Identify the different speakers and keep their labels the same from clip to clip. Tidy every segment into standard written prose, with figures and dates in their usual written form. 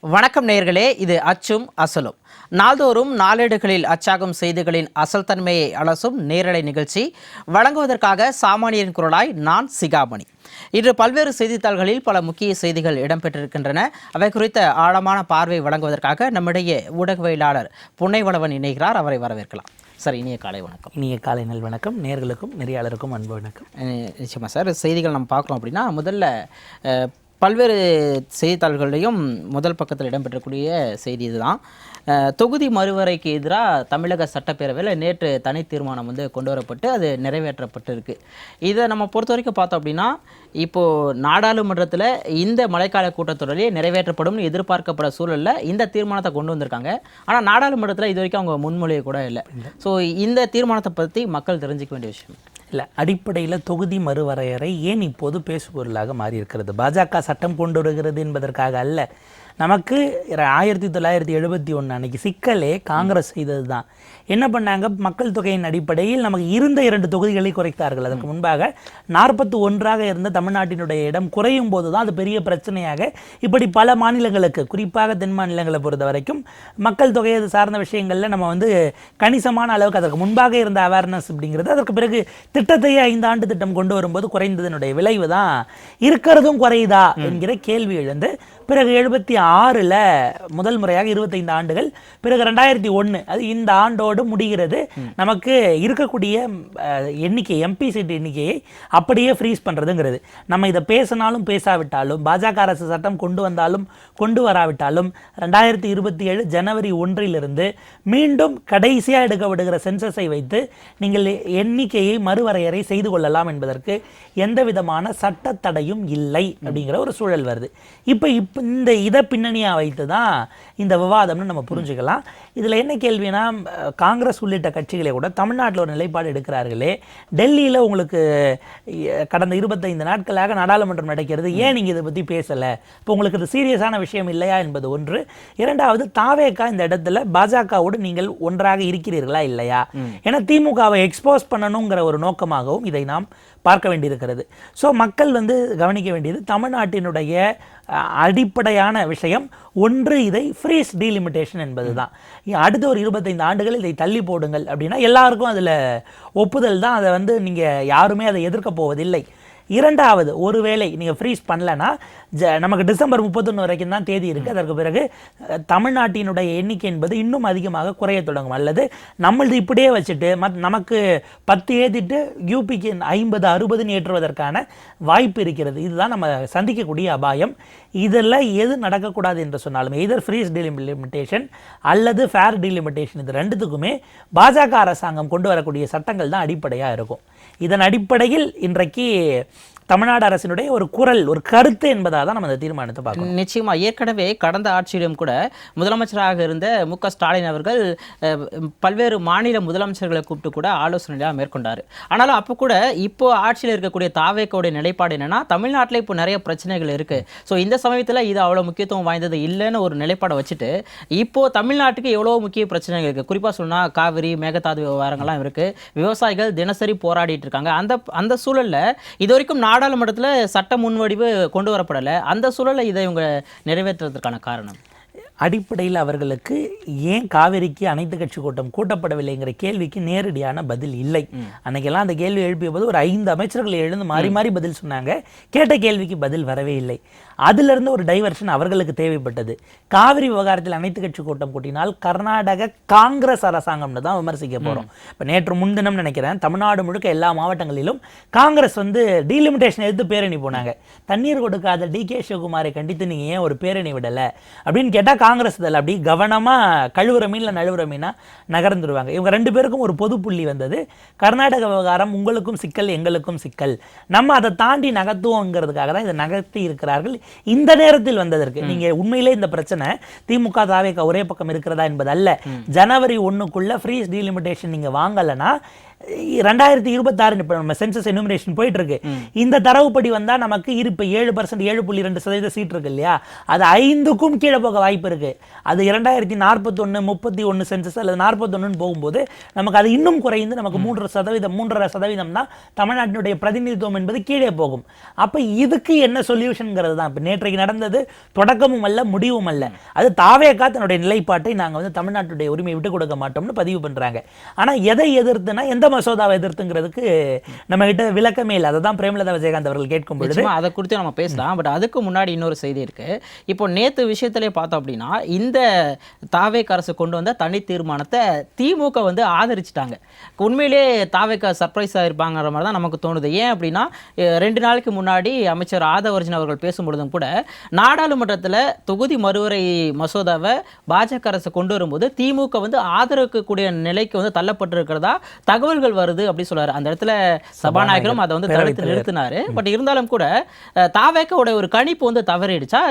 Speaker 1: வணக்கம் நேயர்களே, இது அச்சும் அசலும். நாள்தோறும் நாளேடுகளில் அச்சாகும் செய்திகளின் அசல் தன்மையை அலசும் நேரலை நிகழ்ச்சி வழங்குவதற்காக சாமானியரின் குரலாய் நான் சிகாமணி. இன்று பல்வேறு செய்தித்தாள்களில் பல முக்கிய செய்திகள் இடம்பெற்றிருக்கின்றன. அவை குறித்த ஆழமான பார்வை வழங்குவதற்காக நம்மிடையே ஊடகவியலாளர் புன்னைவளவன் இணைகிறார். அவரை வரவேற்கலாம். சார், இனிய காலை வணக்கம்.
Speaker 2: இனிய காலை நல் வணக்கம். நேயர்களுக்கும் நெறியாளருக்கும் அன்பு வணக்கம்.
Speaker 1: நிச்சயமாக சார், செய்திகள் நம்ம பார்க்குறோம் அப்படின்னா, முதல்ல பல்வேறு செய்தித்தாள்களையும் முதல் பக்கத்தில் இடம்பெற்றக்கூடிய செய்தி இதுதான். தொகுதி மறுவரைக்கு எதிராக தமிழக சட்டப்பேரவையில் நேற்று தனி தீர்மானம் கொண்டு வரப்பட்டு அது நிறைவேற்றப்பட்டு இருக்கு. இதை நம்ம பொறுத்த வரைக்கும் பார்த்தோம் அப்படின்னா, இப்போது நாடாளுமன்றத்தில் இந்த மழைக்கால கூட்டத்தொடரிலே நிறைவேற்றப்படும் எதிர்பார்க்கப்பட சூழலில் இந்த தீர்மானத்தை கொண்டு வந்திருக்காங்க. ஆனால் நாடாளுமன்றத்தில் இது வரைக்கும் அவங்க முன்மொழிய கூட இல்லை. ஸோ இந்த தீர்மானத்தை பற்றி மக்கள் தெரிஞ்சிக்க வேண்டிய விஷயம்
Speaker 2: இல்லை. அடிப்படையில் தொகுதி மறுவரையறை ஏன் இப்போது பேசுபொருளாக மாறி இருக்கிறது? பாஜக சட்டம் கொண்டு வருகிறது என்பதற்காக அல்ல. நமக்கு 1971 அன்னைக்கு சிக்கலே காங்கிரஸ் செய்தது தான். என்ன பண்ணாங்க? மக்கள் தொகையின் அடிப்படையில் நமக்கு இருந்த 2 தொகுதிகளை குறைத்தார்கள். அதற்கு முன்பாக 41 இருந்த தமிழ்நாட்டினுடைய இடம் குறையும் போது தான் அது பெரிய பிரச்சனையாக இப்படி பல மாநிலங்களுக்கு, குறிப்பாக தென் மாநிலங்களை பொறுத்த வரைக்கும் மக்கள் தொகை அது சார்ந்த விஷயங்களில் நம்ம கணிசமான அளவுக்கு அதற்கு முன்பாக இருந்த அவேர்னஸ் அப்படிங்கிறது அதற்கு பிறகு திட்டத்தையே 5 ஆண்டு திட்டம் கொண்டு வரும்போது குறைந்ததனுடைய விளைவு தான் இருக்கிறதும் குறையுதா என்கிற கேள்வி எழுந்து பிறகு 76 முதல் முறையாக 25 ஆண்டுகள் பிறகு 2001 அது இந்த ஆண்டோடு முடிகிறது. நமக்கு இருக்கக்கூடிய எண்ணிக்கை எம்பி சீட் எண்ணிக்கையை அப்படியே ஃப்ரீஸ் பண்ணுறதுங்கிறது. நம்ம இதை பேசினாலும் பேசாவிட்டாலும், பாஜக அரசு சட்டம் கொண்டு வந்தாலும் கொண்டு வராவிட்டாலும் 2027 ஜனவரி 1 மீண்டும் கடைசியாக எடுக்கப்படுகிற சென்சஸை வைத்து நீங்கள் எண்ணிக்கையை மறுவரையறை செய்து கொள்ளலாம் என்பதற்கு எந்த விதமான சட்ட தடையும் இல்லை அப்படிங்கிற ஒரு சூழல் வருது. இப்போ இதை பின்னணியாக வைத்து தான் இந்த விவாதம்னு நம்ம புரிஞ்சுக்கலாம். இதில் என்ன கேள்வினா, காங்கிரஸ் உள்ளிட்ட கட்சிகளை கூட தமிழ்நாட்டில் ஒரு நிலைப்பாடு எடுக்கிறார்களே, டெல்லியில் உங்களுக்கு கடந்த 25 நாட்களாக நாடாளுமன்றம் நடக்கிறது, ஏன் நீங்கள் இதை பற்றி பேசலை? இப்போ உங்களுக்கு இது சீரியஸான விஷயம் இல்லையா என்பது ஒன்று. இரண்டாவது, தாவேகா இந்த இடத்துல பாஜகவோடு நீங்கள் ஒன்றாக இருக்கிறீர்களா இல்லையா? ஏன்னா திமுகவை எக்ஸ்போஸ் பண்ணணுங்கிற ஒரு நோக்கமாகவும் இதை நாம் பார்க்க வேண்டியிருக்கிறது. ஸோ மக்கள் கவனிக்க வேண்டியது தமிழ்நாட்டினுடைய அடிப்படையான விஷயம் ஒன்று, இதை ஃப்ரீஸ் டீலிமிட்டேஷன் என்பது தான். அடுத்த ஒரு 25 ஆண்டுகள் இதை தள்ளி போடுங்கள் அப்படின்னா எல்லாருக்கும் அதில் ஒப்புதல் தான். அதை நீங்கள் யாருமே அதை எதிர்க்க போவதில்லை. இரண்டாவது, ஒருவேளை நீங்கள் ஃப்ரீஸ் பண்ணலைன்னா நமக்கு டிசம்பர் 31 வரைக்கும் தான் தேதி இருக்குது. அதற்கு பிறகு தமிழ்நாட்டினுடைய எண்ணிக்கை என்பது இன்னும் அதிகமாக குறைய தொடங்கும். அல்லது நம்மளது இப்படியே வச்சுட்டு நமக்கு 10 ஏற்றிட்டு யூபிக்கு 50-60 ஏற்றுவதற்கான வாய்ப்பு இருக்கிறது. இதுதான் நம்ம சந்திக்கக்கூடிய அபாயம். இதெல்லாம் எது நடக்கக்கூடாது என்று சொன்னாலும், எதர் ஃப்ரீஸ் டீலிமிட்டேஷன் அல்லது ஃபேர் டீலிமிட்டேஷன், இது ரெண்டுத்துக்குமே பாஜக அரசாங்கம் கொண்டு வரக்கூடிய சட்டங்கள் தான் அடிப்படையாக இருக்கும். இதன் அடிப்படையில் இன்றைக்கு தமிழ்நாடு அரசினுடைய ஒரு குரல், ஒரு கருத்து என்பதாக தான் நம்ம இந்த தீர்மானத்தை பார்க்கணும்.
Speaker 1: நிச்சயமா, ஏற்கனவே கடந்த ஆட்சியிலும் கூட முதலமைச்சராக இருந்த மு.க. ஸ்டாலின் அவர்கள் பல்வேறு மாநில முதலமைச்சர்களை கூப்பிட்டு கூட ஆலோசனையாக மேற்கொண்டார். ஆனாலும் அப்போ கூட இப்போ ஆட்சியில் இருக்கக்கூடிய தாவேக்கோடைய நிலைப்பாடு என்னன்னா, தமிழ்நாட்டில் இப்போ நிறைய பிரச்சனைகள் இருக்கு, ஸோ இந்த சமயத்தில் இது அவ்வளோ முக்கியத்துவம் வாய்ந்தது இல்லைன்னு ஒரு நிலைப்பாடை வச்சுட்டு இப்போ தமிழ்நாட்டுக்கு எவ்வளோ முக்கிய பிரச்சனைகள் இருக்கு. குறிப்பாக சொன்னால் காவிரி, மேகதாது விவகாரங்கள்லாம் இருக்கு. விவசாயிகள் தினசரி போராடிட்டு இருக்காங்க. அந்த சூழலில் இது வரைக்கும் நாடாளுமன்றத்தில் சட்ட முன்வடிவு கொண்டு வரப்படலை. அந்த சூழலை இதை இவங்க நிறைவேற்றுவதற்கான காரணம்
Speaker 2: அடிப்படையில் அவர்களுக்கு ஏன் காவிரிக்கு அனைத்து கட்சி கூட்டம் கூட்டப்படவில்லைங்கிற கேள்விக்கு நேரடியான பதில் இல்லை. அன்னைக்கெல்லாம் அந்த கேள்வி எழுப்பிய போது ஒரு 5 அமைச்சர்கள் எழுந்து மாறி மாறி பதில் சொன்னாங்க. கேட்ட கேள்விக்கு பதில் வரவே இல்லை. அதிலிருந்து ஒரு டைவர்ஷன் அவர்களுக்கு தேவைப்பட்டது. காவிரி விவகாரத்தில் அனைத்து கட்சி கூட்டம் கூட்டினால் கர்நாடக காங்கிரஸ் அரசாங்கம்னு தான் விமர்சிக்க போகிறோம். இப்போ நேற்று முன்தினம் நினைக்கிறேன், தமிழ்நாடு முழுக்க எல்லா மாவட்டங்களிலும் காங்கிரஸ் டீலிமிட்டேஷன் எடுத்து பேரணி போனாங்க. தண்ணீர் கொடுக்காத டி.கே. சிவகுமாரை கண்டித்து நீங்கள் ஏன் ஒரு பேரணி விடலை அப்படின்னு கேட்டால் காங்கிரஸ் இதில் அப்படி கவனமாக கழுவுற மீனில் நழுவுற மீனா நகர்ந்துருவாங்க. இவங்க 2 பேருக்கும் ஒரு பொது புள்ளி வந்தது. கர்நாடக விவகாரம் உங்களுக்கும் சிக்கல், எங்களுக்கும் சிக்கல், நம்ம அதை தாண்டி நகர்த்துவோங்கிறதுக்காக தான் இதை நகர்த்தி இருக்கிறார்கள். இந்த நேரத்தில் வந்ததற்கு நீங்கள் உண்மையிலே இந்த பிரச்சனை திமுக தாவேக ஒரே பக்கம் இருக்கிறதா என்பது அல்ல. ஜனவரி 1க்குள்ள ஃப்ரீஸ் டீலிமிட்டேஷன் நீங்கள் வாங்கலைன்னா 2026 இப்போ நம்ம சென்சஸ் எனுமரேஷன் போயிட்டு இருக்கு. இந்த தரவுப்படி வந்தா நமக்கு இப்போ 7%, 7.2% சீட் இருக்கு இல்லையா, அது 5க்கும் கீழே போக வாய்ப்பு இருக்கு. அது 2041, 31 சென்சஸ் அல்லது 41 போகும்போது நமக்கு அது இன்னும் குறைந்து நமக்கு 3.5% தான் தமிழ்நாட்டினுடைய பிரதிநிதித்துவம் என்பது கீழே போகும். அப்ப இதுக்கு என்ன சொல்யூஷன்ங்கிறது தான் இப்போ நேற்றைக்கு நடந்தது. தொடக்கமும் அல்ல, முடிவும் அல்ல. அது தாவேகா தன்னுடைய நிலைப்பாட்டை நாங்க வந்து தமிழ்நாட்டுடைய உரிமையை விட்டு கொடுக்க மாட்டோம்னு பதிவு பண்றாங்க. ஆனா எதை எதிர்த்துனா எந்த மசோதாவை எதிர்த்துங்கிறதுக்கு நம்ம கிட்ட விளக்கமே இல்லை. அதை தான் பிரேமலதா விஜயகாந்த் அவர்கள் கேட்கும் பொழுது
Speaker 1: அதை குறித்து நம்ம பேசலாம். பட் அதுக்கு முன்னாடி இன்னொரு செய்தி இருக்கு. இப்போ நேத்து விஷயத்திலே பார்த்தோம் அப்படின்னா இந்த தாவேக அரசு கொண்டு வந்த தனி தீர்மானத்தை திமுக வந்து ஆதரிச்சிட்டாங்க. உண்மையிலே தாவேக சர்ப்ரைஸாக இருப்பாங்கிற மாதிரி தான் நமக்கு தோணுது. ஏன் அப்படின்னா 2 நாளைக்கு முன்னாடி அமைச்சர் ஆதவர்ஜன் அவர்கள் பேசும்பொழுதும் கூட நாடாளுமன்றத்தில் தொகுதி மறுவரை மசோதாவை பாஜக அரசு கொண்டு வரும்போது திமுக வந்து ஆதரிக்கக்கூடிய நிலைக்கு வந்து தள்ளப்பட்டிருக்கிறதா தகவல்கள் வருது அப்படி சொல்றாரு. அந்த இடத்துல சபாநாயகரும் அதை வந்து தடுத்து நிறுத்தினாரு. பட் இருந்தாலும் கூட தாவேகோட ஒரு கணிப்பு வந்து தவறிடுச்சா?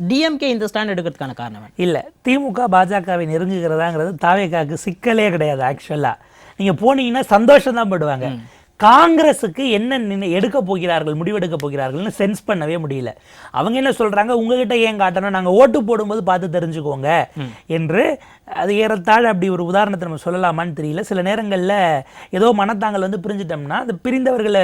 Speaker 1: டிஎம்கே இந்த ஸ்டாண்ட் எடுக்கிறதுக்கான காரணம்
Speaker 2: இல்ல. திமுக பாஜகவை நெருங்குகிறதாங்கிறது தாவேகாவுக்கு சிக்கலே கிடையாது. ஆக்சுவலா நீங்க போனீங்கன்னா சந்தோஷம் தான் படுவாங்க. காங்கிரஸுக்கு என்ன எடுக்க போகிறார்கள், முடிவெடுக்க போகிறார்கள்னு சென்ஸ் பண்ணவே முடியல. அவங்க என்ன சொல்றாங்க, உங்ககிட்ட ஏன் காட்டணும், நாங்க ஓட்டு போடும்போது பார்த்து தெரிஞ்சுக்கோங்க என்று. அது ஏறத்தாழ அப்படி ஒரு உதாரணத்தை நம்ம சொல்லலாமான்னு தெரியல. சில நேரங்களில் ஏதோ மனத்தாங்கள் வந்து பிரிஞ்சிட்டோம்னா அந்த பிரிந்தவர்களை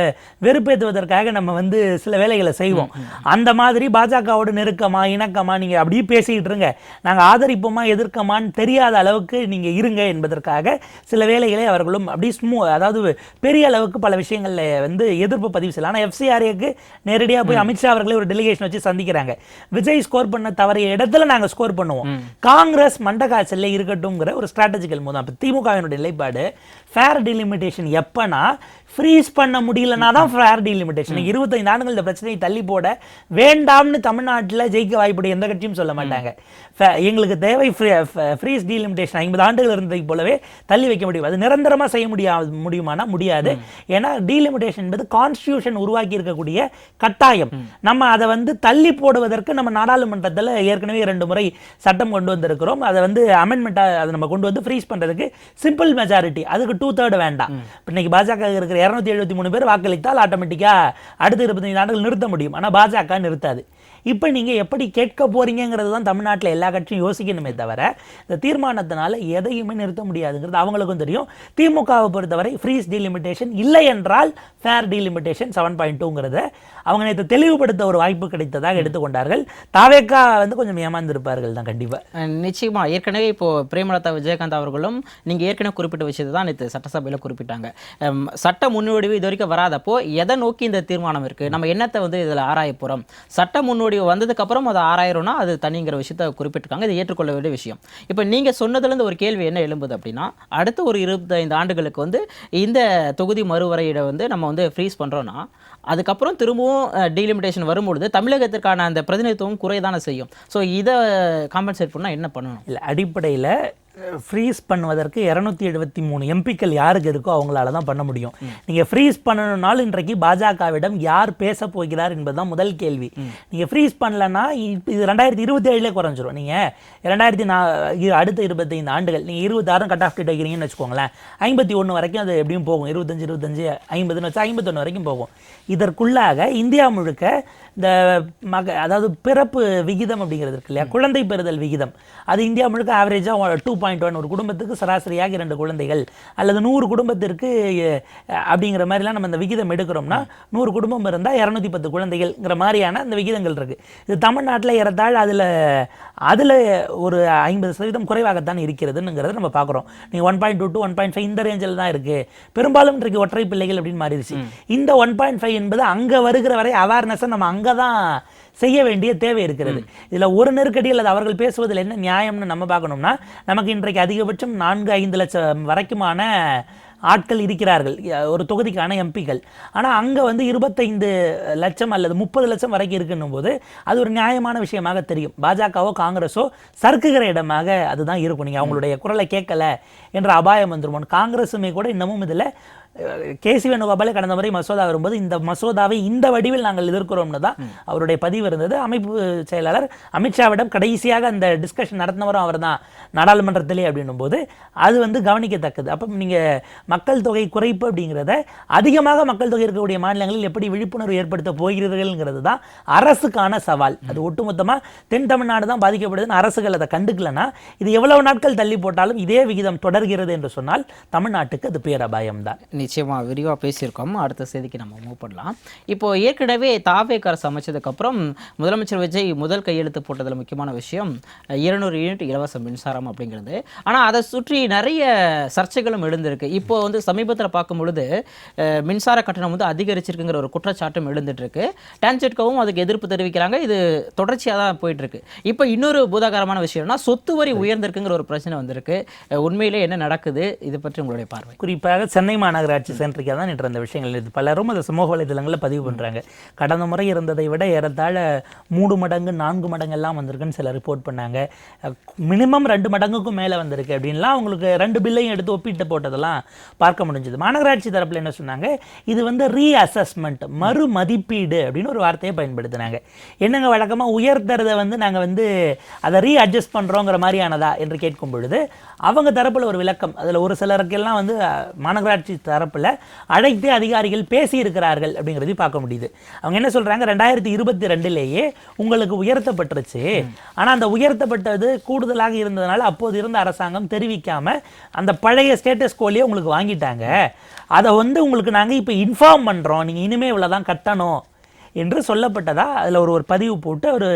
Speaker 2: வெறுப்பேற்றுவதற்காக நம்ம வந்து சில வேலைகளை செய்வோம். அந்த மாதிரி பாஜகவோட நெருக்கமா இணக்கமா நீங்க அப்படியே பேசிக்கிட்டு இருங்க, நாங்கள் ஆதரிப்போமா எதிர்க்கமான்னு தெரியாத அளவுக்கு நீங்க இருங்க என்பதற்காக சில வேலைகளை அவர்களும் அப்படி அதாவது பெரிய அளவுக்கு பல விஷயங்கள்ல வந்து எதிர்ப்பு பதிவு செய்யலாம். ஆனால் FCRAக்கு நேரடியாக போய் அமித்ஷா அவர்களே ஒரு டெலிகேஷன் வச்சு சந்திக்கிறாங்க. விஜய் ஸ்கோர் பண்ண தவறிய இடத்துல நாங்கள் ஸ்கோர் பண்ணுவோம். காங்கிரஸ் மண்ட காய்ச்சல் இருக்கட்டும்ங்கிற ஒரு ஸ்ட்ராட்டஜிக்கல் மூலம். அப்போ திமுகவினுடைய நிலைப்பாடு ஃபேர் டீலிமிட்டேஷன் எப்பனா ஃப்ரீஸ் பண்ண முடியலனா தான் ஃபேர் டீலிமிட்டேஷன். 25 ஆண்டுகள் இந்த பிரச்சனையை தள்ளி போட வேண்டாம்னு தமிழ்நாட்டில் ஜெயிக்க வாய்ப்புடைய எந்த கட்சியும் சொல்ல மாட்டாங்க. எங்களுக்கு தேவை ஃப்ரீஸ் டீலிமிட்டேஷன் 50 ஆண்டுகள் இருந்ததை போலவே தள்ளி வைக்க முடியும். அது நிரந்தரமாக செய்ய முடியுமானா முடியாது. ஏன்னா டீலிமிட்டேஷன் என்பது கான்ஸ்டிடியூஷன் உருவாக்கி இருக்கக்கூடிய கட்டாயம். நம்ம அதை வந்து தள்ளி போடுவதற்கு நம்ம நாடாளுமன்றத்தில் ஏற்கனவே 2 முறை சட்டம் கொண்டு வந்திருக்கிறோம். அதை வந்து அமெண்ட்மெண்ட்டாக அதை நம்ம கொண்டு வந்து ஃப்ரீஸ் பண்ணுறதுக்கு சிம்பிள் மெஜாரிட்டி, அதுக்கு 2/3 வேண்டாம். இன்னைக்கு பாஜக இருக்கிற 273 பேர் வாக்களித்தால் ஆட்டோமேட்டிக்காக அடுத்த 25 ஆண்டுகள் நிறுத்த முடியும். ஆனால் பாஜக நிறுத்தாது. இப்போ நீங்கள் எப்படி கேட்க போறீங்கிறது தான் தமிழ்நாட்டில் எல்லா கட்சியும் யோசிக்கணுமே தவிர இந்த தீர்மானத்தினால எதையுமே நிறுத்த முடியாதுங்கிறது அவங்களுக்கும் தெரியும். திமுகவை பொறுத்தவரை ஃப்ரீஸ் டீலிமிட்டேஷன் இல்லை என்றால் ஃபேர் டீலிமிட்டேஷன் 7.2ங்கிறத அவங்க நேற்று தெளிவுபடுத்த ஒரு வாய்ப்பு கிடைத்ததாக எடுத்துக்கொண்டார்கள். தாவேகா வந்து கொஞ்சம் ஏமாந்திருப்பார்கள் தான் கண்டிப்பாக.
Speaker 1: நிச்சயமா. ஏற்கனவே இப்போ பிரேமலதா விஜயகாந்த் அவர்களும் நீங்கள் ஏற்கனவே குறிப்பிட்ட விஷயத்தை தான் நேற்று சட்டசபையில் குறிப்பிட்டாங்க. சட்ட முன்வடிவு இது வரைக்கும் வராதப்போ எதை நோக்கி இந்த தீர்மானம் இருக்குது, நம்ம என்னத்தை வந்து இதில் ஆராய போகிறோம், சட்ட முன்வடிவு வந்ததுக்கு அப்புறம் அதை ஆராயிரம்னா அது தனிங்கிற விஷயத்தை குறிப்பிட்டிருக்காங்க. இது ஏற்றுக்கொள்ள வேண்டிய விஷயம். இப்போ நீங்கள் சொன்னதுலேருந்து ஒரு கேள்வி என்ன எழும்புது அப்படின்னா, அடுத்த ஒரு 25 ஆண்டுகளுக்கு வந்து இந்த தொகுதி மறுவரையிட வந்து நம்ம வந்து ஃப்ரீஸ் பண்ணுறோன்னா அதுக்கப்புறம் திரும்பவும் டீலிமிட்டேஷன் வரும்பொழுது தமிழகத்திற்கான அந்த பிரதிநிதித்துவம் குறைதானே செய்யும். ஸோ இதை காம்பன்சேட் பண்ணால் என்ன பண்ணணும்? இல்லை,
Speaker 2: அடிப்படையில் ஃப்ரீஸ் பண்ணுவதற்கு 273 எம்பிக்கள் யாருக்கு இருக்கோ அவங்களால தான் பண்ண முடியும். நீங்கள் ஃப்ரீஸ் பண்ணணும்னாலும் இன்றைக்கு பாஜகவிடம் யார் பேச போகிறார் என்பதுதான் முதல் கேள்வி. நீங்கள் ஃப்ரீஸ் பண்ணலன்னா இது 2027 குறைஞ்சிரும். நீங்கள் அடுத்த 25 ஆண்டுகள் நீங்கள் 26 கட் ஆஃப் டேட் வைக்கிறீங்கன்னு வச்சுக்கோங்களேன், 51 வரைக்கும் அது எப்படியும் போகும். 25, 50ன்னு வச்சா 51 வரைக்கும் போகும். இதற்குள்ளாக இந்தியா முழுக்க இந்த அதாவது பிறப்பு விகிதம் அப்படிங்கிறது இருக்கு இல்லையா, குழந்தை பெறுதல் விகிதம், அது இந்தியா முழுக்க ஆவரேஜாக 2.1 ஒரு குடும்பத்துக்கு சராசரியாக 2 குழந்தைகள் அல்லது 100 குடும்பத்திற்கு அப்படிங்கிற மாதிரிலாம் நம்ம இந்த விகிதம் எடுக்கிறோம்னா 100 குடும்பம் இருந்தால் 210 குழந்தைகள்ங்கிற மாதிரியான அந்த விகிதங்கள் இருக்கு. இது தமிழ்நாட்டில் ஏறத்தாழ அதில் ஒரு 50% குறைவாகத்தான் இருக்கிறதுங்கிறத நம்ம பார்க்குறோம். நீங்கள் 1.2 to 1.5 இந்த ரேஞ்சில் தான் இருக்கு. பெரும்பாலும் இன்றைக்கு ஒற்றை பிள்ளைகள் அப்படின்னு மாறிடுச்சு. இந்த 1.5 என்பது அங்கே வருகிற வரை அவேர்னஸை நம்ம அங்கே தான் செய்ய வேண்டிய தேவை இருக்கிறது. இதில் ஒரு நெருக்கடி அல்லது அவர்கள் பேசுவதில் என்ன நியாயம்னு நம்ம பார்க்கணும்னா, நமக்கு இன்றைக்கு அதிகபட்சம் 4-5 லட்சம் வரைக்குமான ஆட்கள் இருக்கிறார்கள் ஒரு தொகுதிக்கான எம்பிக்கள். ஆனால் அங்கே வந்து 25 லட்சம் அல்லது 30 லட்சம் வரைக்கும் இருக்குன்னும் போது அது ஒரு நியாயமான விஷயமாக தெரியும். பாஜகவோ காங்கிரஸோ சறுக்குகிற இடமாக அதுதான் இருக்கும். நீங்கள் அவங்களுடைய குரலை கேட்கல என்ற அபாயம் வந்துருமோன்னு காங்கிரஸுமே கூட இன்னமும் இதில் கேசி வேணுகோபாலே கடந்த முறை மசோதா வரும்போது இந்த மசோதாவை இந்த வடிவில் நாங்கள் எதிர்க்கிறோம்னு தான் அவருடைய பதிவு இருந்தது. அமைப்பு செயலாளர் அமித்ஷாவிடம் கடைசியாக அந்த டிஸ்கஷன் நடத்தினவரும் அவர் தான் நாடாளுமன்றத்திலே அப்படின்னும் போது அது வந்து கவனிக்கத்தக்கது. அப்போ நீங்கள் மக்கள் தொகை குறைப்பு அப்படிங்கிறத அதிகமாக மக்கள் தொகை இருக்கக்கூடிய மாநிலங்களில் எப்படி விழிப்புணர்வு ஏற்படுத்த போகிறீர்கள்ங்கிறது தான் அரசுக்கான சவால். அது ஒட்டுமொத்தமாக தென் தமிழ்நாடு தான் பாதிக்கப்படுதுன்னு அரசுகள் அதை கண்டுக்கலன்னா இது எவ்வளவு நாட்கள் தள்ளி போட்டாலும் இதே விகிதம் தொடர்கிறது என்று சொன்னால் தமிழ்நாட்டுக்கு அது பேரபாயம் தான்.
Speaker 1: நிச்சயமா விரிவாக பேசியிருக்கோம். அடுத்த செய்திக்கு நம்ம மூவ் பண்ணலாம். இப்போ ஏற்கனவே தாவேக் அரசு அமைச்சதுக்கப்புறம் முதலமைச்சர் விஜய் முதல் கையெழுத்து போட்டதில் முக்கியமான விஷயம் 200 யூனிட் இலவச மின்சாரம் அப்படிங்கிறது. ஆனால் அதை சுற்றி நிறைய சர்ச்சைகளும் எழுந்திருக்கு. இப்போ வந்து சமீபத்தில் பார்க்கும் பொழுது மின்சார கட்டணம் வந்து அதிகரிச்சிருக்குங்கிற ஒரு குற்றச்சாட்டும் எழுந்துட்டு இருக்கு. டான்ஜெட்கவும் அதுக்கு எதிர்ப்பு தெரிவிக்கிறாங்க. இது தொடர்ச்சியாக தான் போயிட்டு இருக்கு. இப்போ இன்னொரு பூதாகரமான விஷயம்னா சொத்து வரி உயர்ந்திருக்குங்கிற ஒரு பிரச்சனை வந்திருக்கு. உண்மையிலே என்ன நடக்குது, இது பற்றி உங்களுடைய பார்வை?
Speaker 2: குறிப்பாக சென்னை மாநகராட்சி சென்றிருக்கா தான் நேற்று அந்த விஷயங்கள் இது பலரும் அதை சமூக வலைதளங்களில் பதிவு பண்ணுறாங்க. கடந்த முறை இருந்ததை விட ஏறத்தாழ 3 மடங்கு 4 மடங்கு எல்லாம் வந்திருக்குன்னு சில ரிப்போர்ட் பண்ணாங்க. மினிமம் 2 மடங்குக்கும் மேலே வந்திருக்கு அப்படின்லாம் அவங்களுக்கு 2 பில்லையும் எடுத்து ஒப்பிட்டு போட்டதெல்லாம் பார்க்க முடிஞ்சது. மாநகராட்சி தரப்பில் என்ன சொன்னாங்க, இது வந்து ரீஅசஸ்மெண்ட் மறு மதிப்பீடு அப்படின்னு ஒரு வார்த்தையை பயன்படுத்தினாங்க. என்னங்க வழக்கமாக உயர்த்துறதை வந்து நாங்கள் வந்து அதை ரீஅட்ஜஸ்ட் பண்ணுறோங்கிற மாதிரியானதா என்று கேட்கும் பொழுது அவங்க தரப்பில் ஒரு விளக்கம். அதில் ஒரு சிலருக்கெல்லாம் வந்து மாநகராட்சி தரப்பில் அழைத்து அதிகாரிகள் பேசியிருக்கிறார்கள் அப்படிங்கிறதையும் பார்க்க முடியுது. அவங்க என்ன சொல்கிறாங்க, 2022லேயே உங்களுக்கு உயர்த்தப்பட்டுருச்சு, ஆனால் அந்த உயர்த்தப்பட்டது கூடுதலாக இருந்ததுனால அப்போது இருந்த அரசாங்கம் தெரிவிக்காமல் அந்த பழைய ஸ்டேட்டஸ் கோலியே உங்களுக்கு வாங்கிட்டாங்க. அதை வந்து உங்களுக்கு நாங்கள் இப்போ இன்ஃபார்ம் பண்ணுறோம், நீங்கள் இனிமேல் இவ்வளோ தான் கட்டணும் என்று சொல்லப்பட்டதா அதில் ஒரு பதிவு போட்டு ஒரு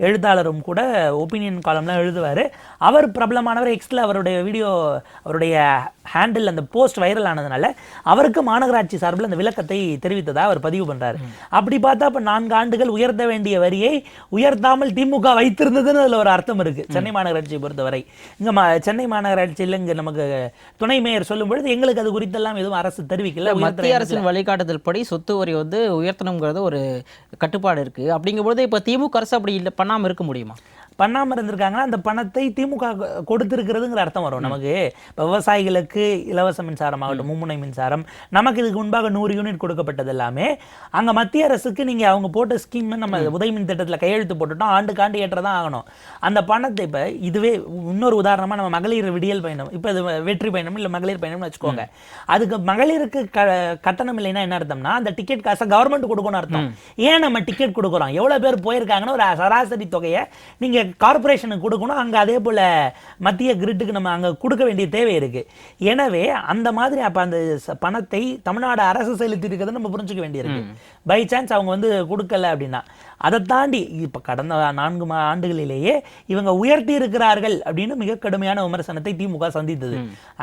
Speaker 2: எழுத்தாளரும் கூட ஒப்பீனியன் காலம்லாம் எழுதுவார். அவர் பிரபலமானவர். எக்ஸில் அவருடைய வீடியோ, அவருடைய ஹேண்டில் அந்த போஸ்ட் வைரல் ஆனதுனால அவருக்கு மாநகராட்சி சார்பில் அந்த விளக்கத்தை தெரிவித்ததா அவர் பதிவு பண்ணுறாரு. அப்படி பார்த்தா இப்போ 4 ஆண்டுகள் உயர்த்த வேண்டிய வரியை உயர்த்தாமல் திமுக வைத்திருந்ததுன்னு அதில் ஒரு அர்த்தம் இருக்குது. சென்னை மாநகராட்சியை பொறுத்தவரை இங்கே சென்னை மாநகராட்சியில் இங்கே நமக்கு துணை மேயர் சொல்லும் பொழுது எங்களுக்கு அது குறித்தெல்லாம் எதுவும் அரசு தெரிவிக்கல.
Speaker 1: மத்திய அரசின் வழிகாட்டுதல் படி சொத்து வரி வந்து உயர்த்தணுங்கிறது ஒரு கட்டுப்பாடு இருக்கு. அப்படிங்கும்போது இப்போ திமுக அரசு அப்படி இல்லை பண்ணாமல் இருக்க முடியுமா?
Speaker 2: பண்ணாமல் இருந்திருக்காங்கன்னா அந்த பணத்தை திமுக கொடுத்திருக்கிறதுங்கிற அர்த்தம் வரும் நமக்கு. இப்போ விவசாயிகளுக்கு இலவச மின்சாரம் ஆகட்டும், மும்முனை மின்சாரம், நமக்கு இதுக்கு முன்பாக 100 யூனிட் கொடுக்கப்பட்டது எல்லாமே அங்கே மத்திய அரசுக்கு நீங்கள் அவங்க போட்ட ஸ்கீம் நம்ம உதவி மின் திட்டத்தில் கையெழுத்து போட்டுட்டோம், ஆண்டுக்காண்டு ஏற்றதான் ஆகணும். அந்த பணத்தை இப்போ இதுவே இன்னொரு உதாரணமாக நம்ம மகளிர் விடியல் பயணம், இப்போ இது வெற்றி பயணம் இல்லை மகளிர் பயணம்னு வச்சுக்கோங்க. அதுக்கு மகளிருக்கு கட்டணம் இல்லைன்னா என்ன அர்த்தம்னா அந்த டிக்கெட் காசை கவர்மெண்ட் கொடுக்கணும் அர்த்தம். ஏன் நம்ம டிக்கெட் கொடுக்குறோம், எவ்வளோ பேர் போயிருக்காங்கன்னு ஒரு சராசரி தொகையை நீங்கள் கார்பரேஷனுக்கு கொடுக்கணும். அங்கே அதே போல் மத்திய கிரிட்டுக்கு நம்ம அங்கே கொடுக்க வேண்டிய தேவை இருக்குது. எனவே அந்த மாதிரி அப்போ அந்த பணத்தை தமிழ்நாடு அரசு செலுத்தி இருக்கிறது நம்ம புரிஞ்சுக்க வேண்டியிருக்கு. பை சான்ஸ் அவங்க வந்து கொடுக்கல அப்படின்னா அதை தாண்டி இப்போ கடந்த 4 ஆண்டுகளிலேயே இவங்க உயர்த்தி இருக்கிறார்கள் அப்படின்னு மிக கடுமையான விமர்சனத்தை திமுக சந்தித்தது.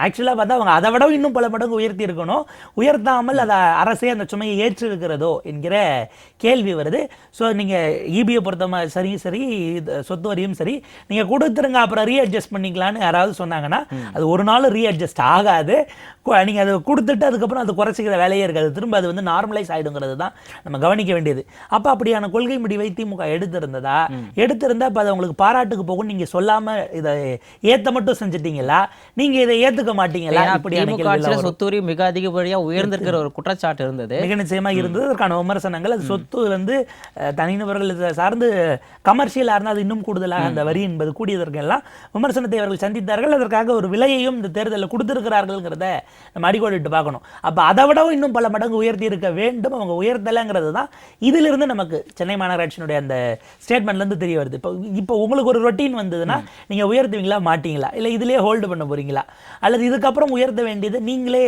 Speaker 2: ஆக்சுவலாக பார்த்தா அவங்க அதை விட இன்னும் பல மடங்கு உயர்த்தி இருக்கணும். உயர்த்தாமல் அதை அரசே அந்த சுமையை ஏற்று இருக்கிறதோ என்கிற கேள்வி வருது. ஸோ நீங்கள் இபியை பொறுத்த சரி சொத்து வரியும் சரி நீங்கள் கொடுத்துருங்க அப்புறம் ரீஅட்ஜஸ்ட் பண்ணிக்கலான்னு யாராவது சொன்னாங்கன்னா அது ஒரு நாள் ரீஅட்ஜஸ்ட் ஆகாது. நீங்கள் அதை கொடுத்துட்டு அதுக்கப்புறம் அது குறைச்சிக்கிற வேலையே இருக்காது. திரும்ப அது வந்து நார்மலைஸ் ஆகிடுங்கிறது தான் நம்ம கவனிக்க வேண்டியது. அப்போ அப்படியான கொள்கை முடிவை திமுக எடுத்திருந்தா இப்போ அது உங்களுக்கு பாராட்டுக்கு போகும். நீங்கள் சொல்லாமல் இதை ஏற்ற மட்டும் செஞ்சிட்டீங்களா, நீங்கள் இதை ஏற்றுக்க மாட்டீங்களா?
Speaker 1: இப்படியான சொத்து வரி மிக அதிகப்படியாக உயர்ந்திருக்கிற ஒரு குற்றச்சாட்டு இருந்தது,
Speaker 2: மிக நிச்சயமாக இருந்தது. அதற்கான விமர்சனங்கள், அது சொத்து வந்து தனிநபர்கள் சார்ந்து கமர்ஷியலாக இருந்தால் அது இன்னும் கூடுதலாக அந்த வரி என்பது கூடியதற்கெல்லாம் விமர்சனத்தை அவர்கள் சந்தித்தார்கள். அதற்காக ஒரு விலையையும் இந்த தேர்தலில் கொடுத்திருக்கிறார்கள்ங்கிறத நம்ம அடிக்கோடிட்டு பார்க்கணும். அப்போ அதை விடவும் இன்னும் பல மடங்கு உயர்த்தி இருக்க வேண்டும். அவங்க உயர்த்தலைங்கிறது தான் இதிலிருந்து நமக்கு சென்னை மாநகராட்சியினுடைய அந்த ஸ்டேட்மெண்ட்லேருந்து தெரிய வருது. இப்போ உங்களுக்கு ஒரு ரொட்டீன் வந்ததுன்னா நீங்கள் உயர்த்துவீங்களா மாட்டீங்களா, இல்லை இதிலே ஹோல்டு பண்ண போறீங்களா, அல்லது இதுக்கப்புறம் உயர்த்த வேண்டியது நீங்களே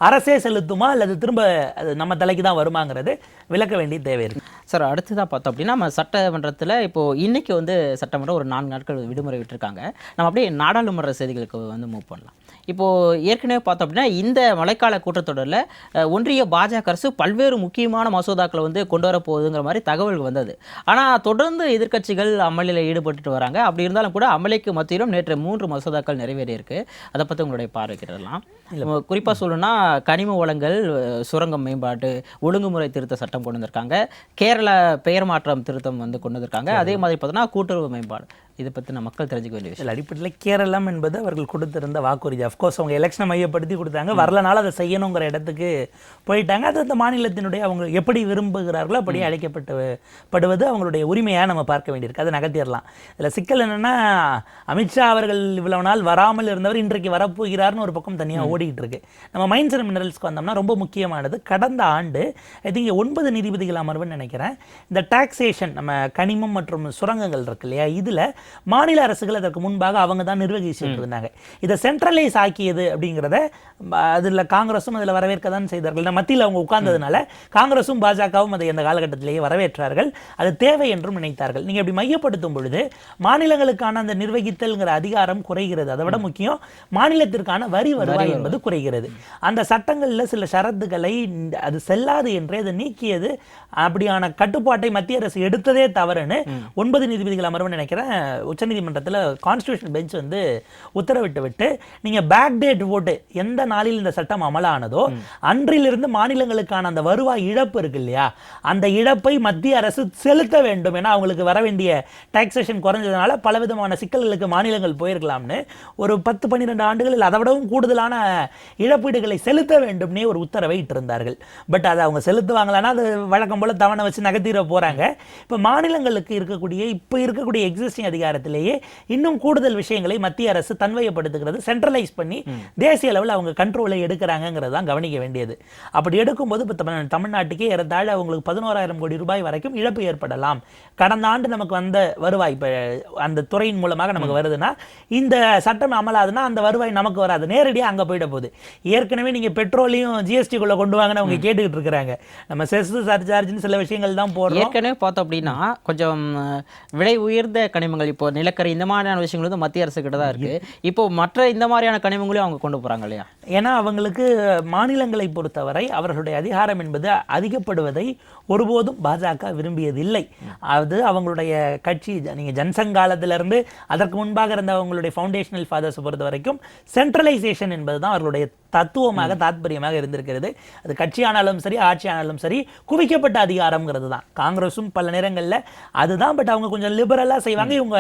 Speaker 2: அரசே செலுத்துமா அல்லது திரும்ப அது நம்ம தலைக்கு தான் வருமாங்கிறது விளக்க வேண்டிய தேவை இருக்கு.
Speaker 1: சார், அடுத்ததாக பார்த்தோம் அப்படின்னா நம்ம சட்டமன்றத்தில் இப்போது இன்னைக்கு வந்து சட்டமன்றம் ஒரு 4 நாட்கள் விடுமுறை விட்டுருக்காங்க. நம்ம அப்படியே நாடாளுமன்ற செய்திகளுக்கு வந்து மூவ் பண்ணலாம். இப்போது ஏற்கனவே பார்த்தோம் அப்படின்னா இந்த மழைக்கால கூட்டத்தொடரில் ஒன்றிய பாஜக அரசு பல்வேறு முக்கியமான மசோதாக்களை வந்து கொண்டு வரப்போகுதுங்கிற மாதிரி தகவல் வந்தது. ஆனால் தொடர்ந்து எதிர்க்கட்சிகள் அமளியில் ஈடுபட்டு வராங்க. அப்படி இருந்தாலும் கூட அமளிக்கு மத்தியிலும் நேற்று 3 மசோதாக்கள் நிறைவேறியிருக்கு. அதை பற்றி உங்களுடைய பார்வைக்கிடலாம். குறிப்பாக சொல்லணும்னா கனிம வளங்கள், சுரங்கம் மேம்பாட்டு, ஒழுங்குமுறை திருத்த சட்டம் கொண்டு வந்திருக்காங்க. கேரள பெயர் மாற்றம் திருத்தம் வந்து கொண்டு வந்திருக்காங்க. அதே மாதிரி பார்த்தோன்னா கூட்டுறவு மேம்பாடு. இதை பற்றி மக்கள் தெரிஞ்சுக்க வேண்டிய விஷயம்.
Speaker 2: அடிப்படையில் கேரளம் என்பது அவர்கள் கொடுத்திருந்த வாக்குறுதி. அஃப்கோர்ஸ் அவங்க எலெக்ஷனை மையப்படுத்தி கொடுத்தாங்க, வரலனால அதை செய்யணுங்கிற இடத்துக்கு போயிட்டாங்க. அது அந்த மாநிலத்தினுடைய அவங்க எப்படி விரும்புகிறார்களோ அப்படியே அழைக்கப்பட்டு அவங்களுடைய உரிமையாக நம்ம பார்க்க வேண்டியிருக்கு. அதை நகர்த்திடலாம். இதில் சிக்கல் என்னென்னா, அமித்ஷா அவர்கள் இவ்வளவு நாள் வராமல் இருந்தவர் இன்றைக்கு வரப்போகிறார்னு ஒரு பக்கம் தனியாக ஓடிக்கிட்டு இருக்கு. நம்ம மைன்ஸ் அண்ட் மினரல்ஸ்க்கு வந்தோம்னா ரொம்ப முக்கியமானது, கடந்த ஆண்டு ஐ திங்க் 9 நீதிபதிகள் அமர்வுன்னு நினைக்கிறேன், இந்த டாக்ஸேஷன் நம்ம கனிமம் மற்றும் சுரங்கங்கள் இருக்கு இல்லையா, இதில் மாநில அரசுகள் அதற்கு முன்பாக அவங்க தான் நிர்வகிச்சுட்டு இருந்தாங்க. இதை சென்ட்ரலைஸ் ஆக்கியது அப்படிங்கிறத அதில் காங்கிரஸும் அதில் வரவேற்க தான் செய்தார்கள். மத்தியில் அவங்க உட்கார்ந்ததுனால காங்கிரஸும் பாஜகவும் அதை அந்த காலகட்டத்திலேயே வரவேற்றார்கள். அது தேவை என்றும் நினைத்தார்கள். நீங்கள் அப்படி மையப்படுத்தும் பொழுது மாநிலங்களுக்கான அந்த நிர்வகித்தல்ங்கிற அதிகாரம் குறைகிறது. அதை விட முக்கியம், மாநிலத்திற்கான வரி வருவாய் என்பது குறைகிறது. அந்த சட்டங்களில் சில ஷரத்துக்களை அது செல்லாது என்றே அதை நீக்கியது. அப்படியான கட்டுப்பாட்டை மத்திய அரசு எடுத்ததே தவறுன்னு 9 நீதிபதிகள் அமர்வு நினைக்கிறேன் உச்சநீதிமன்றத்தில் கான்ஸ்டிடியூஷன் பெஞ்ச் வந்து உத்தரவிட்டு விட்டு, நீங்க பேக் டேட் ஓட்டு எந்த நாளில் இந்த சட்டம் அமலானதோ அன்றிலிருந்து மாநிலங்களுக்கான அந்த வருவாய் இழப்பு இருக்கு இல்லையா, அந்த இழப்பை மத்திய அரசு செலுத்த வேண்டும். ஏன்னா அவங்களுக்கு வர வேண்டிய டாக்ஸேஷன் குறைஞ்சதுனால பலவிதமான சிக்கல்களுக்கு மாநிலங்கள் போயிருக்கலாம்னு ஒரு 10-12 ஆண்டுகளில் அதை விடவும் கூடுதலான இழப்பீடுகளை செலுத்த வேண்டும்னே ஒரு உத்தரவை இட்டிருந்தார்கள். பட் அதை அவங்க செலுத்துவாங்களான்னா அது வழக்கம் போல தவணை வச்சு நகர்த்திட போறாங்க. இப்போ மாநிலங்களுக்கு இருக்கக்கூடிய எக்ஸிஸ்டிங் அதிகாரத்திலேயே இன்னும் கூடுதல் விஷயங்களை மத்திய அரசு தன்வயப்படுத்துகிறது. சென்ட்ரலைஸ் பண்ணி தேசிய அளவில் அவங்க கண்ட்ரோலை எடுக்கிறாங்கிறது தான் கவனிக்க வேண்டியது. அப்படி எடுக்கும்போது இப்போ தமிழ்நாட்டுக்கே ஏறத்தாழ அவங்களுக்கு 11,000 கோடி ரூபாய் வரைக்கும் இழப்பு ஏற்படலாம். கடந்த ஆண்டு நமக்கு வந்த வருவாய் இப்போ அந்த துறையின் மூலமாக நமக்கு வருதுன்னா, இந்த சட்டம் அமலாதுன்னா அந்த வருவாய் நமக்கு வராது, நேரடியாக அங்கே போயிட போகுது. ஏற்கனவே நீங்கள் பெட்ரோலையும் ஜிஎஸ்டிக்குள்ளே கொண்டு வாங்கன்னு அவங்க கேட்டுக்கிட்டு இருக்கிறாங்க. நம்ம செஸ் சர்சார்ஜ்னு சில விஷயங்கள் தான் போடுறோம்.
Speaker 1: ஏற்கனவே பார்த்தோம் அப்படின்னா கொஞ்சம் விலை உயர்ந்த கனிமங்கள், இப்போ நிலக்கரி, இந்த மாதிரியான விஷயங்கள் வந்து மத்திய அரசு கிட்ட தான் இருக்கு. இப்போ மற்ற இந்த மாதிரியான கனிமங்களையும் அவங்க கொண்டு போறாங்க இல்லையா?
Speaker 2: ஏன்னா அவங்களுக்கு மாநிலங்களை பொறுத்தவரை அவர்களுடைய அதிகாரம் என்பது அதிகப்படுவதை ஒருபோதும் பாஜக விரும்பியதில்லை. அது அவங்களுடைய கட்சி, நீங்க ஜன்சங் காலத்திலிருந்து அதற்கு முன்பாக இருந்த அவங்களுடைய ஃபவுண்டேஷனல் ஃபாதர்ஸ் பொறுத்த வரைக்கும் சென்ட்ரலைசேஷன் என்பது தான் அவர்களுடைய தத்துவமாக தாத்பரியமாக இருந்திருக்கிறது. அது கட்சியானாலும் சரி ஆட்சியானாலும் சரி குவிக்கப்பட்ட அதிகாரம்ங்கிறது தான். காங்கிரஸும் பல நேரங்களில் அதுதான். பட் அவங்க கொஞ்சம் லிபரலாக செய்வாங்க, இவங்க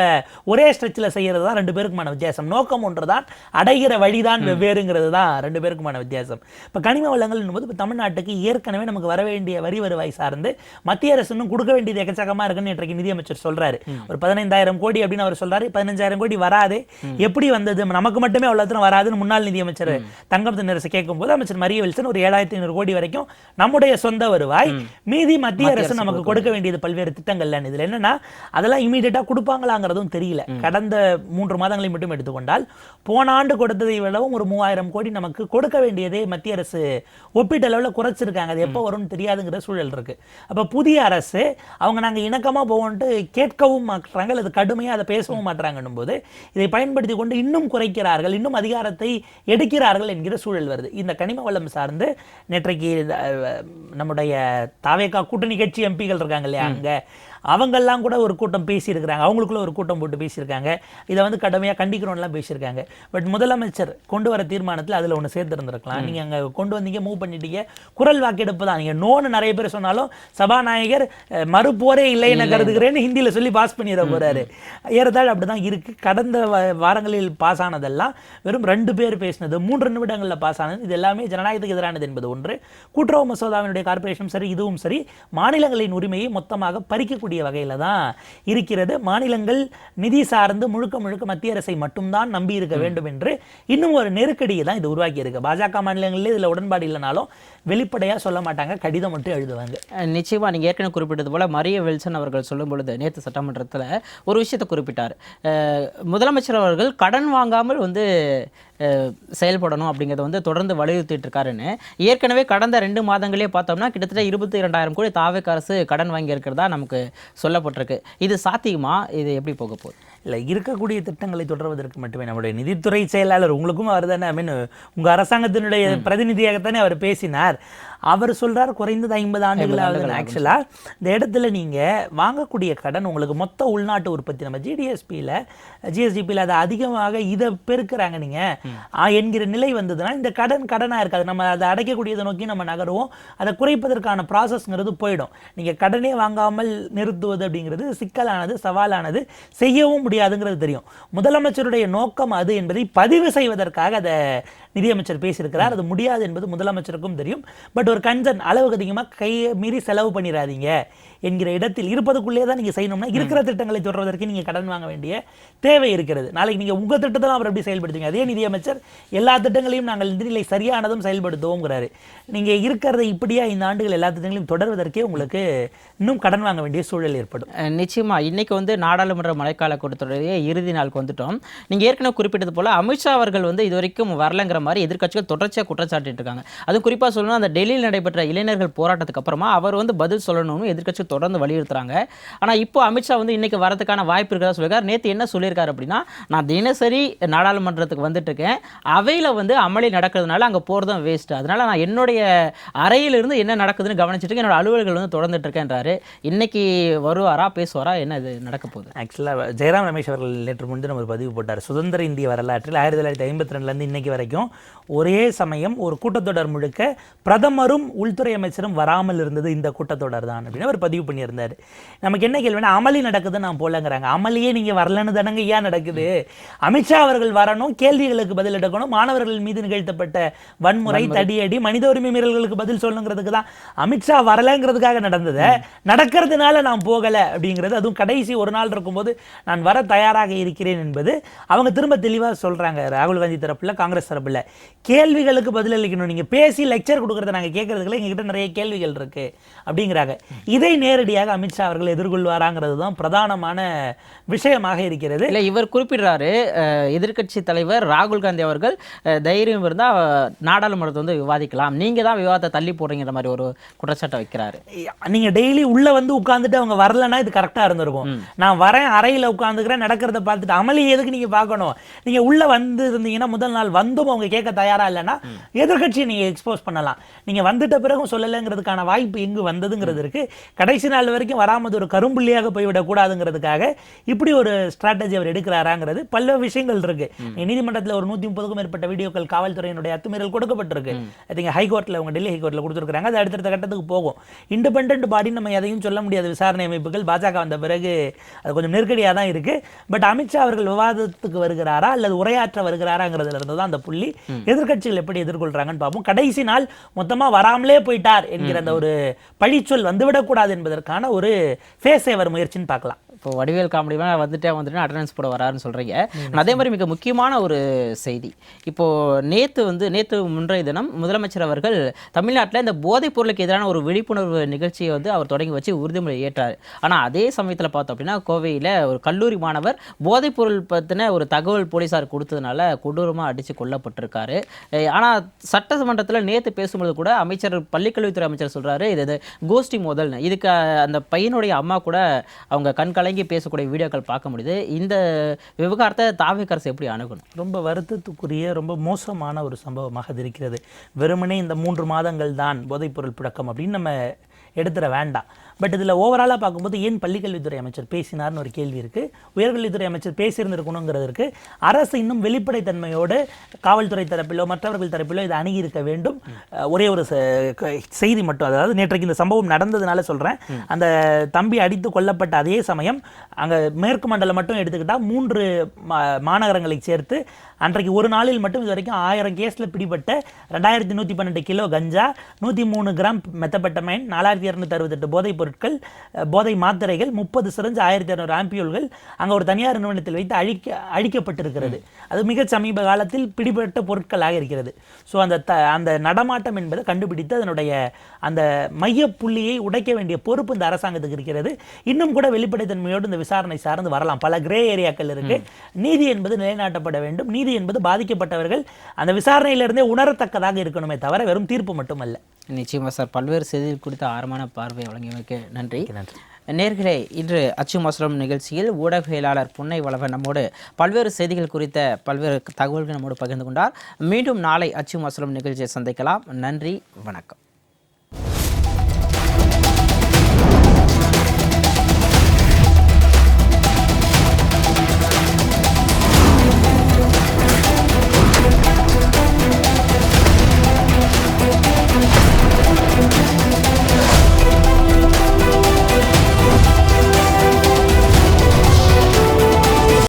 Speaker 2: ஒரே ஸ்ட்ரெச்சில் செய்கிறது தான் 2 பேருக்குமான வித்தியாசம். நோக்கம் ஒன்று தான், அடைகிற வழிதான் வெவ்வேறுங்கிறது தான் 2 பேருக்குமான வித்தியாசம். இப்போ கனிம வளங்கள் என்பது இப்போ தமிழ்நாட்டுக்கு ஏற்கனவே நமக்கு வர வேண்டிய வரி வருவாய் சார்ந்து மத்திய அரசு இன்னும் கொடுக்க வேண்டியது எக்கச்சக்கமாக இருக்குன்னு இன்றைக்கு நிதியமைச்சர் சொல்றாரு. ஒரு 15,000 கோடி அப்படின்னு அவர் சொல்றாரு. 15,000 கோடி வராது, எப்படி வந்தது, நமக்கு மட்டுமே அவ்வளோ வராதுன்னு முன்னாள் நிதியமைச்சர் தங்கம் தென்னரசு கேட்கும்போது அமைச்சர் மரிய வில்சன் ஒரு 7,500 கோடி வரைக்கும் நம்முடைய சொந்த வருவாய், மீதி மத்திய அரசு நமக்கு கொடுக்க வேண்டியது பல்வேறு திட்டங்கள்ல. இதுல என்னன்னா அதெல்லாம் இமீடியட்டா கொடுப்பாங்களாங்கிறதும் தெரியல. கடந்த 3 மாதங்களை மட்டும் எடுத்துக்கொண்டால் போன ஆண்டு கொடுத்ததை விடவும் ஒரு 3,000 கோடி நமக்கு கொடுக்க வேண்டியதே மத்திய அரசு ஒப்பீட்டளவில் குறைச்சிருக்காங்க. அது எப்போ வரும்னு தெரியாதுங்கிற சூழல் இருக்கு. அப்ப புதிய அரசு அவங்க நாங்க இணக்கமா போவோம்ட்டு கேட்கவும் மாட்டாங்க, அது கடுமையா அதை பேசவும் மாட்டாங்கன்னும் போது இதை பயன்படுத்தி கொண்டு இன்னும் குறைக்கிறார்கள், இன்னும் அதிகாரத்தை எடுக்கிறார்கள் என்கிற சூழல் வருது. இந்த கனிம வளம் சார்ந்து நேற்றைக்கு நம்முடைய தாவேகா கூட்டணி கட்சி எம்பிகள் இருக்காங்க இல்லையா, அங்க அவங்கெல்லாம் கூட ஒரு கூட்டம் பேசியிருக்கிறாங்க, அவங்களுக்குள்ள ஒரு கூட்டம் போட்டு பேசியிருக்காங்க. இதை வந்து கடுமையாக கண்டிக்கிறோம்லாம் பேசியிருக்காங்க. பட் முதலமைச்சர் கொண்டு வர தீர்மானத்தில் அதில் ஒன்று சேர்த்துருந்துருக்கலாம். நீங்கள் அங்கே கொண்டு வந்தீங்க, மூவ் பண்ணிட்டீங்க, குரல் வாக்கெடுப்பு தான். நீங்கள் நோன்னு நிறைய பேர் சொன்னாலும் சபாநாயகர் மறுப்போரே இல்லை என கருதுகிறேன்னு ஹிந்தியில் சொல்லி பாஸ் பண்ணிட போறாரு. ஏறத்தாழ அப்படி தான் இருக்கு. கடந்த வாரங்களில் பாஸ் ஆனதெல்லாம் வெறும் 2 பேர் பேசினது, 3 நிமிடங்களில் பாஸ் ஆனது, இது எல்லாமே ஜனநாயகத்துக்கு எதிரானது என்பது ஒன்று. கூட்டுறவு மசோதாவினுடைய கார்பரேஷனும் சரி இதுவும் சரி மாநிலங்களின் உரிமையை மொத்தமாக பறிக்கக்கூடிய வகையில தான் இருக்கிறது. மாநிலங்கள் நிதி சார்ந்து முழுக்க மத்திய அரசை மட்டும்தான் நம்பி இருக்க வேண்டும் என்று இன்னும் ஒரு நெருக்கடியை தான் இது உருவாக்கி இருக்கு. பாஜக மாநிலங்களில் இதுல உடன்பாடு இல்லைனாலும் வெளிப்படையா சொல்ல மாட்டாங்க, கடிதம் மட்டும் எழுதுவாங்க.
Speaker 1: நிச்சயமா நீங்க ஏற்கனவே குறிப்பிட்டது போல மரிய வில்சன் அவர்கள் சொல்லும் பொழுது நேற்று சட்டமன்றத்தில் ஒரு விஷயத்தை குறிப்பிட்டார். முதலமைச்சர் அவர்கள் கடன் வாங்காமல் வந்து செயல்படணும் அப்படிங்கிறத வந்து தொடர்ந்து வலியுறுத்திட்டு இருக்காருன்னு. ஏற்கனவே கடந்த 2 மாதங்களே பார்த்தோம்னா கிட்டத்தட்ட 22,000 கோடி தாவேக அரசு கடன் வாங்கி இருக்கிறதா நமக்கு சொல்லப்பட்டிருக்கு. இது சாத்தியமா? இது எப்படி போக போகுது?
Speaker 2: இல்லை, இருக்கக்கூடிய திட்டங்களை தொடர்வதற்கு மட்டுமே நம்முடைய நிதித்துறை செயலாளர், உங்களுக்கும் அவர் தானே, ஐ மீன் உங்கள் அரசாங்கத்தினுடைய பிரதிநிதியாகத்தானே அவர் பேசினார். அவர் சொல்றார் குறைந்தது 50 ஆண்டுகள் ஆகுது. ஆக்சுவலாக இந்த இடத்துல நீங்கள் வாங்கக்கூடிய கடன் உங்களுக்கு மொத்த உள்நாட்டு உற்பத்தி, நம்ம ஜிஎஸ்டிபியில் அதை அதிகமாக இதை பெருக்கிறாங்க நீங்கள் என்கிற நிலை வந்ததுன்னா இந்த கடனாக இருக்காது. நம்ம அதை அடைக்கக்கூடியதை நோக்கி நம்ம நகருவோம். அதை குறைப்பதற்கான ப்ராசஸ்ங்கிறது போயிடும். நீங்கள் கடனே வாங்காமல் நிறுத்துவது அப்படிங்கிறது சிக்கலானது, சவாலானது, செய்யவும் முடியாதுங்கிறது தெரியும். முதலமைச்சருடைய நோக்கம் அது என்பதை பதிவு செய்வதற்காக அதை நிதியமைச்சர் பேசியிருக்கிறார். அது முடியாது என்பது முதலமைச்சருக்கும் தெரியும். பட் ஒரு கன்சர்ன், அளவுக்கு அதிகமாக கையை மீறி செலவு பண்ணிடாதீங்க என்கிற இடத்தில் இருப்பதுக்குள்ளே தான் நீங்கள் செய்யணும்னா இருக்கிற திட்டங்களை தொடர்வதற்கு நீங்கள் கடன் வாங்க வேண்டிய தேவை இருக்கிறது. நாளைக்கு நீங்கள் உங்கள் திட்டத்தை அவர் எப்படி செயல்படுத்துவீங்க? அதே நிதியமைச்சர் எல்லா திட்டங்களையும் நாங்கள் நிதிநிலை சரியானதும் செயல்படுத்துவோங்கிறாரு. நீங்கள் இருக்கிறத இப்படியா இந்த ஆண்டுகள் எல்லா திட்டங்களையும் தொடர்வதற்கே உங்களுக்கு இன்னும் கடன் வாங்க வேண்டிய சூழல் ஏற்படும்.
Speaker 1: நிச்சயமா இன்னைக்கு வந்து நாடாளுமன்ற மழைக்கால கூட்டத்தொடரிய இறுதி நாளுக்கு வந்துட்டோம். நீங்கள் ஏற்கனவே குறிப்பிட்டது போல அமித்ஷா அவர்கள் வந்து இதுவரைக்கும் வரலங்கிற மாதிரி எதிர்க்கட்சிகள் தொடர்ச்சியாக குற்றச்சாட்டிட்டு இருக்காங்க. அதுவும் குறிப்பாக சொல்லணும், அந்த டெல்லியில் நடைபெற்ற இளைஞர்கள் போராட்டத்துக்கு அப்புறமா அவர் வந்து பதில் சொல்லணும்னு எதிர்க்கட்சி தொடர்ந்து வலியுறுத்துறாங்க. ஆனால் இப்போ அமித்ஷா வந்து இன்னைக்கு வரதுக்கான வாய்ப்பு இருக்கிறதா சொல்லியிருக்காரு. நேற்று என்ன சொல்லியிருக்காரு அப்படின்னா, நான் தினசரி நாடாளுமன்றத்துக்கு வந்துட்டு இருக்கேன், அவையில் வந்து அமளி நடக்கிறதுனால அங்கே போகிறதும் வேஸ்ட், அதனால நான் என்னுடைய அறையிலிருந்து என்ன நடக்குதுன்னு கவனிச்சுட்டு என்னோட அலுவல்கள் வந்து தொடர்ந்துட்டு இருக்கேன்றாரு. இன்னைக்கு வருவாரா, பேசுவாரா, என்ன இது நடக்க போகுது?
Speaker 2: ஆக்சுவலாக ஜெயராம் ரமேஷ் அவர்கள் நேற்று முன்தினம் ஒரு பதிவு போட்டார். சுதந்திர இந்திய வரலாற்றில் 1952 இன்னைக்கு வரைக்கும் ஒரே சமயம் ஒரு கூட்டத்தொடர் முழுக்க பிரதமரும் உள்துறை அமைச்சரும் வராமல் இருந்தது இந்த கூட்டத்தொடர் தான் அப்படின்னு அவர் பதிவு பண்ணியிருந்தார். நமக்கு என்ன கேள்வினா, அமளி நடக்குதுன்னு நான் போலங்கிறாங்க. அமளியே நீங்கள் வரலன்னு தானங்க ஏன் நடக்குது? அமித்ஷா அவர்கள் வரணும், கேள்விகளுக்கு பதில் எடுக்கணும், மாணவர்கள் மீது நிகழ்த்தப்பட்ட வன்முறை, தடியடி, மனித உரிமை மீறல்களுக்கு பதில் சொல்லணுங்கிறதுக்கு தான் அமித்ஷா வரலங்கிறதுக்காக நடந்தது. நடக்கிறதுனால நான் போகலை அப்படிங்கிறது, அதுவும் கடைசி ஒரு நாள் இருக்கும்போது நான் வர தயாராக இருக்கிறேன் என்பது அவங்க திரும்ப தெளிவாக சொல்கிறாங்க. ராகுல் காந்தி தரப்பில், காங்கிரஸ் தரப்பில் கேள்விகளுக்கு பதில் அளிக்கணும். நீங்கள் பேசி லெக்சர் கொடுக்குறத நாங்கள் கேட்கறதுக்குள்ள எங்ககிட்ட நிறைய கேள்விகள் இருக்கு அப்படிங்கிறாங்க. இதை நேரடியாக அமித்ஷா அவர்கள் எதிர்கொள்வாராங்கிறது தான் பிரதானமான விஷயமாக இருக்கிறது.
Speaker 1: இல்லை, இவர் குறிப்பிடுறாரு, எதிர்க்கட்சி தலைவர் ராகுல் காந்தி அவர்கள் தைரியம் இருந்தால் நாடாளுமன்றத்தை வந்து விவாதிக்கலாம், நீங்கள் தான் விவாதத்தை தள்ளி போடுறீங்கிற மாதிரி ஒரு குற்றச்சாட்டை வைக்கிறாரு.
Speaker 2: நீங்கள் டெய்லி உள்ளே வந்து உட்காந்துட்டு அவங்க வரலன்னா இது கரெக்டாக இருந்திருக்கும். நான் வரேன், அறையில் உட்காந்துக்கிறேன், நடக்கிறத பார்த்துட்டு அமளி எதுக்கு நீங்கள் பார்க்கணும்? நீங்கள் உள்ளே வந்து இருந்தீங்கன்னா முதல் நாள் வந்தும் அவங்க கேட்க தயாராக இல்லைன்னா எதிர்கட்சியை நீங்கள் எக்ஸ்போஸ் பண்ணலாம். நீங்கள் வந்துட்ட பிறகும் சொல்லலைங்கிறதுக்கான வாய்ப்பு எங்கு வந்ததுங்கிறது இருக்கு. கடைசி நாள் வரைக்கும் வராமது ஒரு கரும்புள்ளியாக போய்விடக்கூடாதுங்கிறதுக்காக இப்படி ஒரு ஸ்ட்ராட்டஜி அவர் எடுக்கிறாராங்கிறது பல விஷயங்கள் இருக்கு. நீதிமன்றத்தில் ஒரு 130க்கும் மேற்பட்ட வீடியோக்கள் காவல்துறையினுடைய அத்துமீறல் கொடுக்கப்பட்டிருக்கு. ஐ திங்க் ஹைகோர்ட்டில், அவங்க டெல்லி ஹைகோர்ட்டில் கொடுத்துருக்காங்க. அது அடுத்தடுத்த கட்டத்துக்கு போகும். இண்டிபெண்டன்ட் பாடி நம்ம எதையும் சொல்ல முடியாது. விசாரணை அமைப்புகள் பாஜக வந்த பிறகு அது கொஞ்சம் நெருக்கடியாக தான் இருக்கு. பட் அமித்ஷா அவர்கள் விவாதத்துக்கு வருகிறாரா அல்லது உரையாற்ற வருகிறாராங்கிறதுல இருந்து தான் அந்த புள்ளி. எதிர்க்கட்சிகள் எப்படி எதிர்கொள்றாங்கன்னு பார்ப்போம். கடைசி நாள் மொத்தமாக வராமலே போயிட்டார் என்கிற அந்த ஒரு பழிச்சொல் வந்துவிடக்கூடாது என்பதற்கான ஒரு ஃபேஸ் சேவர் முயற்சின்னு பார்க்கலாம்.
Speaker 1: இப்போ வடிவேல் காமெடியாக வந்துட்டு அட்டண்டன்ஸ் போட வராருன்னு சொல்கிறீங்க. அதே மாதிரி மிக முக்கியமான ஒரு செய்தி, இப்போது நேற்று முன்றைய தினம் முதலமைச்சர் அவர்கள் தமிழ்நாட்டில் இந்த போதைப் பொருளுக்கு எதிரான ஒரு விழிப்புணர்வு நிகழ்ச்சியை வந்து அவர் தொடங்கி வச்சு உறுதிமொழி ஏற்றார். ஆனால் அதே சமயத்தில் பார்த்தோம் அப்படின்னா, கோவையில் ஒரு கல்லூரி மாணவர் போதைப் பொருள் பற்றின ஒரு தகவல் போலீஸார் கொடுத்ததுனால கொடூரமாக அடித்து கொல்லப்பட்டிருக்காரு. ஆனால் சட்டமன்றத்தில் நேற்று பேசும்போது கூட அமைச்சர், பள்ளிக்கல்வித்துறை அமைச்சர் சொல்கிறாரு, இது கோஷ்டி மோதல்னு. இதுக்கு அந்த பையனுடைய அம்மா கூட அவங்க கண்கலங்கி பேசக்கூடிய வீடியோக்கள் பார்க்க முடியுது. இந்த விவகாரத்தை தாவேக அரசு எப்படி அணுகணும்?
Speaker 2: ரொம்ப வருத்தத்துக்குரிய, ரொம்ப மோசமான ஒரு சம்பவமாக அது இருக்கிறது. வெறுமனே இந்த 3 மாதங்கள் தான் போதைப்பொருள் புழக்கம் அப்படின்னு நம்ம எடுத்துட வேண்டாம். பட் இதில் ஓவராலாக பார்க்கும்போது ஏன் பள்ளிக்கல்வித்துறை அமைச்சர் பேசினார்னு ஒரு கேள்வி இருக்குது. உயர்கல்வித்துறை அமைச்சர் பேசியிருந்திருக்கணுங்கிறது இருக்குது. அரசு இன்னும் வெளிப்படைத்தன்மையோடு காவல்துறை தரப்பிலோ மற்றவர்கள் தரப்பிலோ இதை அணுகியிருக்க வேண்டும். ஒரே ஒரு செய்தி மட்டும், அதாவது நேற்றைக்கு இந்த சம்பவம் நடந்ததுனால சொல்கிறேன். அந்த தம்பி அடித்து கொல்லப்பட்ட அதே சமயம் அங்கே மேற்கு மண்டலம் மட்டும் எடுத்துக்கிட்டால் 3 மாநகரங்களை சேர்த்து அன்றைக்கு ஒரு நாளில் மட்டும் இது வரைக்கும் 1000 கேஸில் பிடிபட்ட 2112 கிலோ கஞ்சா, 103 கிராம் மெத்தபெட்டமைன், 4268 போதைப் பொருட்கள், போதை மாத்திரைகள், 30 சிரஞ்சு, 1200 ஆம்பியூல்கள் அங்கே ஒரு தனியார் நிறுவனத்தில் வைத்து அழிக்கப்பட்டிருக்கிறது. அது மிக சமீப காலத்தில் பிடிபட்ட பொருட்களாக இருக்கிறது. ஸோ அந்த நடமாட்டம் என்பதை கண்டுபிடித்து அதனுடைய அந்த மையப்புள்ளியை உடைக்க வேண்டிய பொறுப்பு இந்த அரசாங்கத்துக்கு இருக்கிறது. இன்னும் கூட வெளிப்படைத்தன்மையோடு இந்த விசாரணை சார்ந்து வரலாம். பல கிரே ஏரியாக்கள் இருக்கு. நீதி என்பது நிலைநாட்டப்பட வேண்டும். நீதி என்பது பாதிக்கப்பட்டவர்கள் அந்த விசாரணையிலிருந்தே உணரத்தக்கதாக இருக்கணுமே தவிர வெறும் தீர்ப்பு மட்டுமல்ல.
Speaker 1: நிச்சயமா சார், பல்வேறு செய்திகள் குறித்த ஆரமான பார்வை வழங்கியமைக்கு நன்றி. நேர்களே, இன்று அச்சு மசலம் நிகழ்ச்சியில் ஊடகவியலாளர் புன்னை வளவன் நம்மோடு பல்வேறு செய்திகள் குறித்த பல்வேறு தகவல்கள் நம்மோடு பகிர்ந்து கொண்டார். மீண்டும் நாளை அச்சு மசலம் நிகழ்ச்சியை சந்திக்கலாம். நன்றி, வணக்கம்.